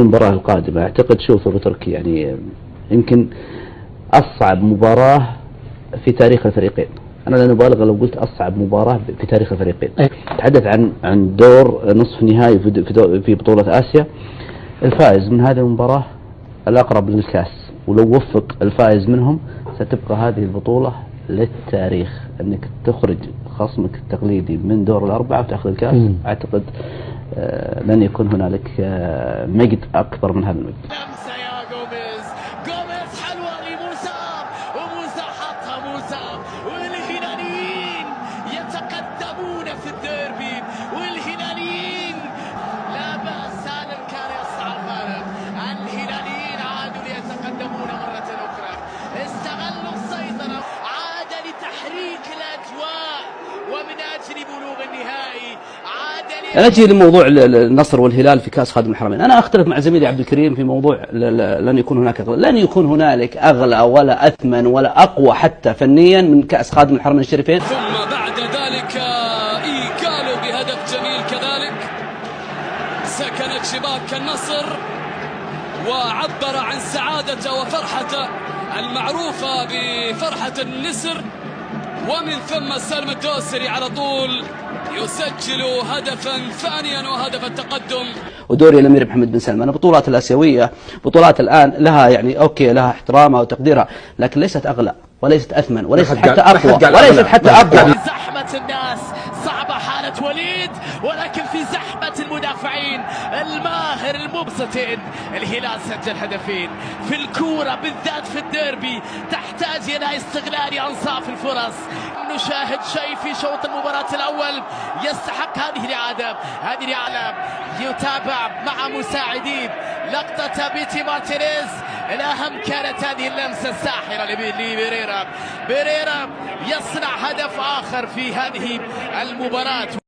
المباراة القادمة أعتقد شوف تركي يعني يمكن أصعب مباراة في تاريخ الفريقين. أنا لا نبالغ لو قلت أصعب مباراة في تاريخ الفريقين. أتحدث عن دور نصف نهائي في بطولة آسيا. الفائز من هذه المباراة الأقرب للكاس، ولو وفق الفائز منهم ستبقى هذه البطولة للتاريخ. أنك تخرج خصمك التقليدي من دور الأربعة وتأخذ الكاس، أعتقد لن يكون هنالك مجد أكبر من هذا المجد. جوميز حلوة لموسى، وموسى حطها موسى، والهلاليين يتقدمون في الديربي، والهلاليين لا بأس. سالم كان يصنع الفارق. الهلاليين عادوا ليتقدمون مرة أخرى، استغلوا السيطرة، عاد لتحريك الأجواء ومن أجل بلوغ النهائي. نجي لموضوع النصر والهلال في كاس خادم الحرمين. انا اختلف مع زميلي عبد الكريم في موضوع لن يكون هناك أغلى. لن يكون هنالك اغلى ولا اثمن ولا اقوى حتى فنيا من كاس خادم الحرمين الشريفين. ثم بعد ذلك ايكالو بهدف جميل كذلك سكنت شباك النصر وعبر عن سعادته وفرحته المعروفه بفرحه النسر، ومن ثم سالم الدوسري على طول يسجل هدفا ثانيا وهدف التقدم. ودوري الامير محمد بن سلمان. البطولات الاسيويه بطولات الان لها يعني اوكي لها احترامها وتقديرها، لكن ليست اغلى وليست اثمن وليست حتى اقوى وليست حتى اقوى. زحمه الناس صعبه حاله وليد، ولكن في زحمه المدافعين الماهر المبسطين الهلال سجل هدفين في الكوره، بالذات في الديربي تحتاج الى استغلال انصاف الفرص. نشاهد شيء في شوط المباراة الأول يستحق هذه الإعادة. هذه الإعادة يتابع مع مساعدين لقطة بيتي مارتينيز. الأهم كانت هذه اللمسة الساحرة لبيريرا. بيريرا يصنع هدف آخر في هذه المباراة.